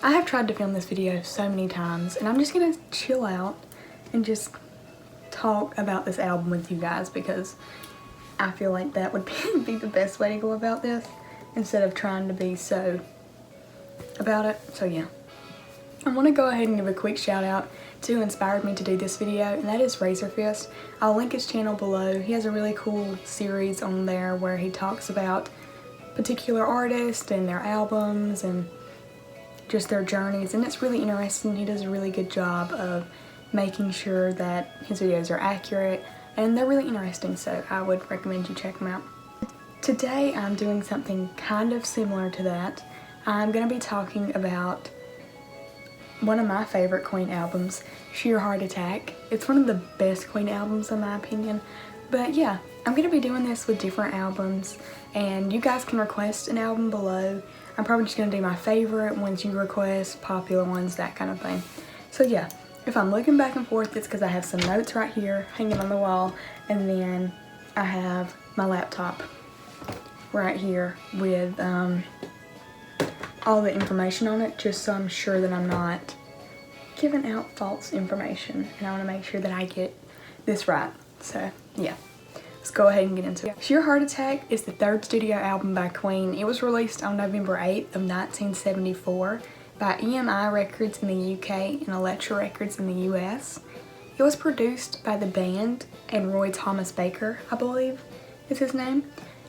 I have tried to film this video so many times, and I'm just gonna chill out and just talk about this album with you guys because I feel like that would be the best way to go about this instead of trying to be so about it. So yeah, I want to go ahead and give a quick shout out to who inspired me to do this video, and that is Raz0r Fist. I'll link his channel below. He has a really cool series on there where he talks about particular artists and their albums and just their journeys, and it's really interesting. He does a really good job of making sure that his videos are accurate and they're really interesting, so I would recommend you check them out. Today I'm doing something kind of similar to that. I'm going to be talking about one of my favorite Queen albums, Sheer Heart Attack. It's one of the best Queen albums in my opinion, but yeah, I'm going to be doing this with different albums, and you guys can request an album below. I'm probably just going to do my favorite ones you request, popular ones, that kind of thing. So yeah, if I'm looking back and forth, it's because I have some notes right here hanging on the wall, and then I have my laptop right here with all the information on it, just so I'm sure that I'm not giving out false information, and I want to make sure that I get this right. So yeah, let's go ahead and get into it. Sheer Heart Attack is the third studio album by Queen. It was released on November 8th of 1974 by EMI Records in the UK and Elektra Records in the US. It was produced by the band and Roy Thomas Baker, I believe is his name.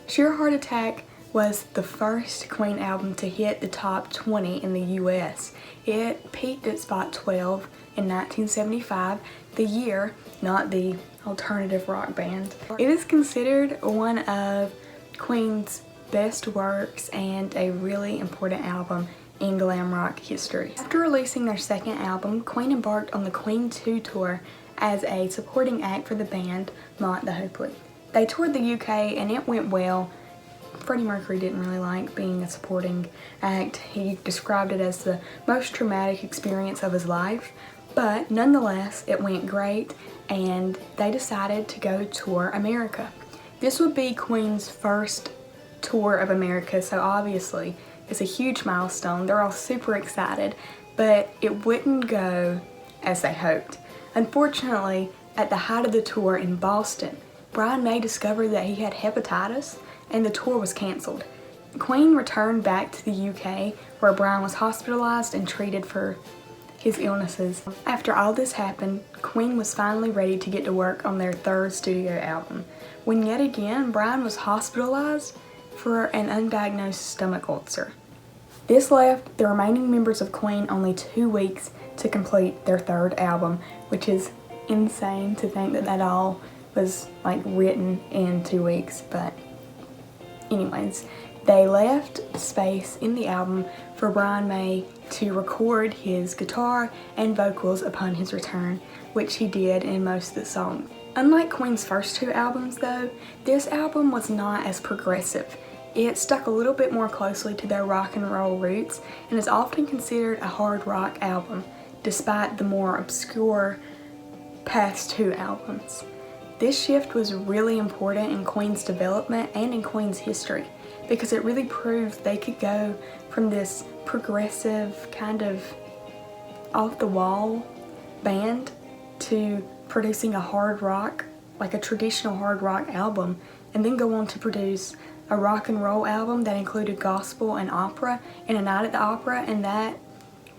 Sheer Heart Attack was the first Queen album to hit the top 20 in the US. It peaked at spot 12 in 1975, the year, not the alternative rock band. It is considered one of Queen's best works and a really important album in glam rock history. After releasing their second album, Queen embarked on the Queen 2 tour as a supporting act for the band Mott the Hoople. They toured the UK and it went well. Freddie Mercury didn't really like being a supporting act. He described it as the most traumatic experience of his life, but nonetheless it went great, and they decided to go tour America. This would be Queen's first tour of America, so obviously it's a huge milestone. They're all super excited, but it wouldn't go as they hoped. Unfortunately, at the height of the tour in Boston, Brian May discovered that he had hepatitis and the tour was cancelled. Queen returned back to the UK where Brian was hospitalized and treated for his illnesses. After all this happened, Queen was finally ready to get to work on their third studio album, when yet again Brian was hospitalized for an undiagnosed stomach ulcer. This left the remaining members of Queen only 2 weeks to complete their third album, which is insane to think that that all was like written in 2 weeks, but anyways, they left space in the album for Brian May to record his guitar and vocals upon his return, which he did in most of the songs. Unlike Queen's first 2 albums though, this album was not as progressive. It stuck a little bit more closely to their rock and roll roots and is often considered a hard rock album, despite the more obscure past 2 albums. This shift was really important in Queen's development and in Queen's history because it really proved they could go from this progressive kind of off-the-wall band to producing a hard rock, like a traditional hard rock album, and then go on to produce a rock and roll album that included gospel and opera and a night at the opera, and that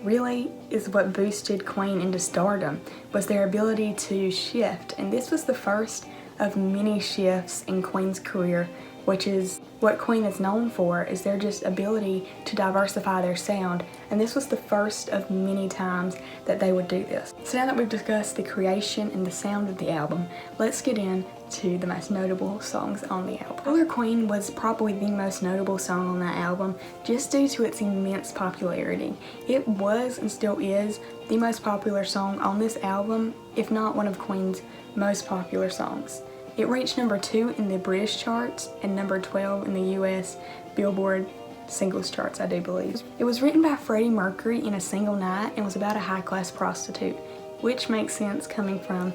really is what boosted Queen into stardom, was their ability to shift. And this was the first of many shifts in Queen's career, which is what Queen is known for, is their just ability to diversify their sound, and this was the first of many times that they would do this. So now that we've discussed the creation and the sound of the album, let's get into the most notable songs on the album. Killer Queen was probably the most notable song on that album just due to its immense popularity. It was and still is the most popular song on this album, if not one of Queen's most popular songs. It reached number 2 in the British charts and number 12 in the US Billboard singles charts, I do believe. It was written by Freddie Mercury in a single night and was about a high-class prostitute, which makes sense coming from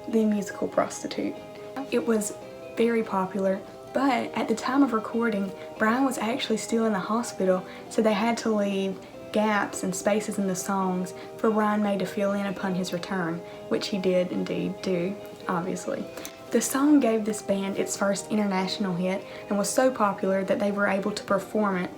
the musical Prostitute. It was very popular, but at the time of recording, Brian was actually still in the hospital, so they had to leave gaps and spaces in the songs for Brian May to fill in upon his return, which he did indeed do, obviously. The song gave this band its first international hit and was so popular that they were able to perform it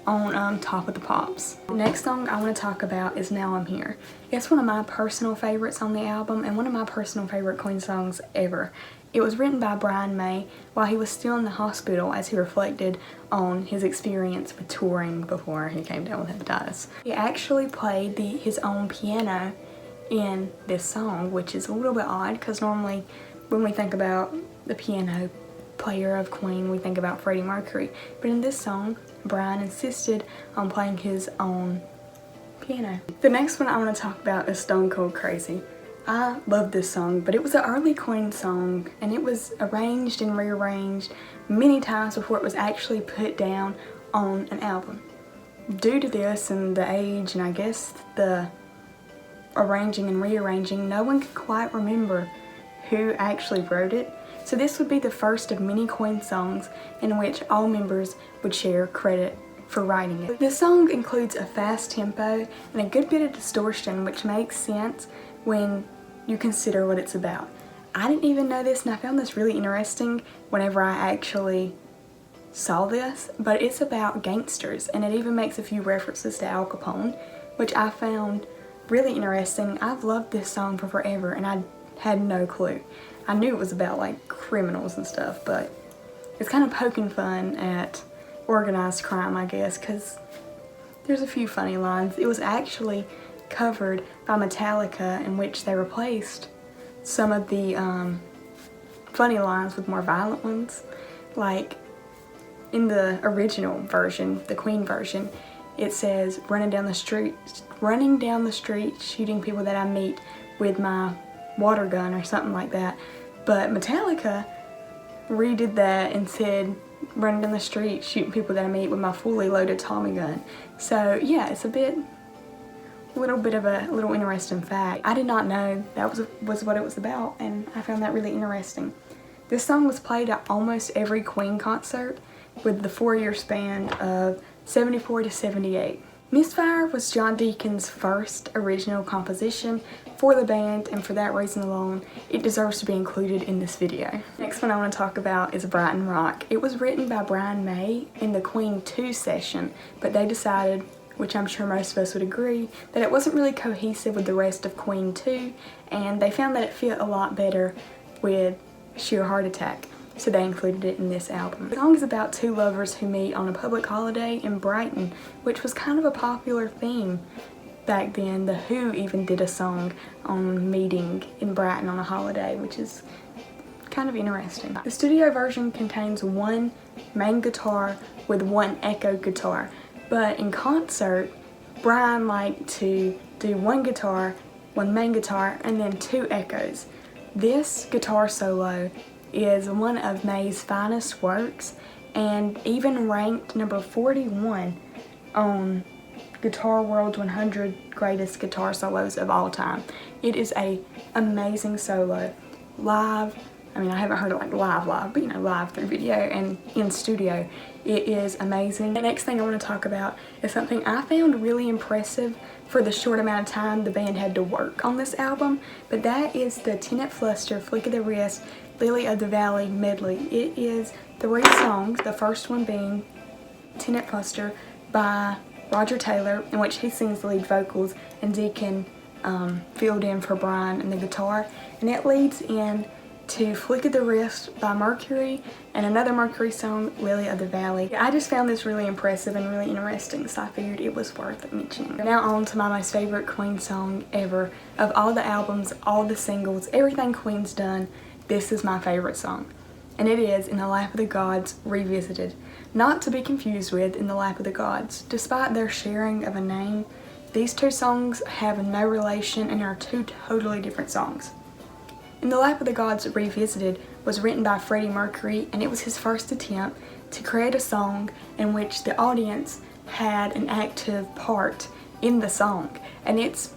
on Top of the Pops. The next song I want to talk about is Now I'm Here. It's one of my personal favorites on the album and one of my personal favorite Queen songs ever. It was written by Brian May while he was still in the hospital as he reflected on his experience with touring before he came down with hepatitis. He actually played his own piano in this song, which is a little bit odd because normally when we think about the piano player of Queen, we think about Freddie Mercury. But in this song, Brian insisted on playing his own piano. The next one I want to talk about is Stone Cold Crazy. I love this song, but it was an early Queen song and it was arranged and rearranged many times before it was actually put down on an album. Due to this and the age and I guess the arranging and rearranging, no one could quite remember who actually wrote it. So this would be the first of many Queen songs in which all members would share credit for writing it. This song includes a fast tempo and a good bit of distortion, which makes sense when you consider what it's about. I didn't even know this and I found this really interesting whenever I actually saw this, but it's about gangsters and it even makes a few references to Al Capone, which I found really interesting. I've loved this song for forever and I had no clue. I knew it was about like criminals and stuff, but it's kind of poking fun at organized crime, I guess, because there's a few funny lines. It was actually covered by Metallica, in which they replaced some of the funny lines with more violent ones. Like in the original version, the Queen version, it says running down the street, shooting people that I meet with my water gun or something like that. But Metallica redid that and said running down the street, shooting people that I meet with my fully loaded Tommy gun. So yeah, it's a little bit of a little interesting fact. I did not know that was what it was about, and I found that really interesting. This song was played at almost every Queen concert with the 4-year span of 74 to 78. Misfire was John Deacon's first original composition for the band, and for that reason alone, it deserves to be included in this video. Next one I want to talk about is Brighton Rock. It was written by Brian May in the Queen 2 session, but they decided, which I'm sure most of us would agree, that it wasn't really cohesive with the rest of Queen 2, and they found that it fit a lot better with Sheer Heart Attack, so they included it in this album. The song is about two lovers who meet on a public holiday in Brighton, which was kind of a popular theme back then. The Who even did a song on meeting in Brighton on a holiday, which is kind of interesting. The studio version contains one main guitar with one echo guitar, but in concert, Brian liked to do one guitar, one main guitar, and then two echoes. This guitar solo is one of May's finest works and even ranked number 41 on Guitar World's 100 Greatest Guitar Solos of All Time. It is a amazing solo. Live, I mean, I haven't heard it like live, but you know, live through video and in studio, it is amazing. The next thing I want to talk about is something I found really impressive for the short amount of time the band had to work on this album, but that is the Tenant Fluster, Flick of the Wrist, Lily of the Valley medley. It is 3 songs, the first one being Tenant Fluster by Roger Taylor, in which he sings the lead vocals and Deacon filled in for Brian and the guitar, and it leads in to Flick of the Wrist by Mercury and another Mercury song, Lily of the Valley. I just found this really impressive and really interesting, so I figured it was worth mentioning. Now on to my most favorite Queen song ever. Of all the albums, all the singles, everything Queen's done, this is my favorite song. And it is In the Lap of the Gods Revisited. Not to be confused with In the Lap of the Gods. Despite their sharing of a name, these two songs have no relation and are two totally different songs. In the Lap of the Gods Revisited was written by Freddie Mercury, and it was his first attempt to create a song in which the audience had an active part in the song, and it's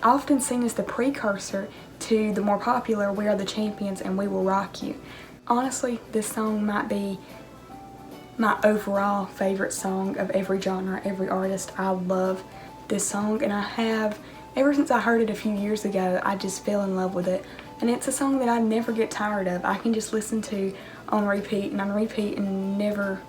often seen as the precursor to the more popular We Are the Champions and We Will Rock You. Honestly, this song might be my overall favorite song of every genre, every artist. I love this song, and I have, ever since I heard it a few years ago, I just fell in love with it. And it's a song that I never get tired of. I can just listen to on repeat and never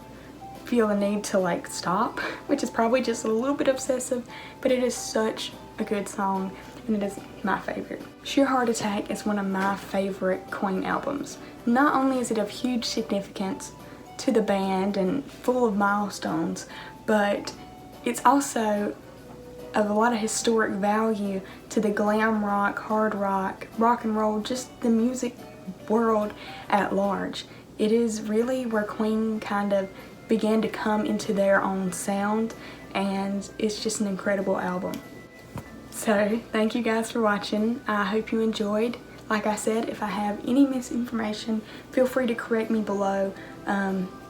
feel the need to like stop, which is probably just a little bit obsessive, but it is such a good song, and it is my favorite. Sheer Heart Attack is one of my favorite Queen albums. Not only is it of huge significance to the band and full of milestones, but it's also of a lot of historic value to the glam rock, hard rock, rock and roll, just the music world at large. It is really where Queen kind of began to come into their own sound, and it's just an incredible album. So thank you guys for watching. I hope you enjoyed. Like I said, if I have any misinformation, feel free to correct me below.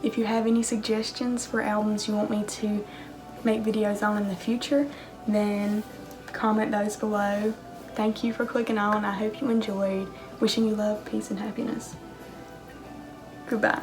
If you have any suggestions for albums you want me to make videos on in the future, then comment those below. Thank you for clicking on. I hope you enjoyed. Wishing you love, peace, and happiness. Goodbye.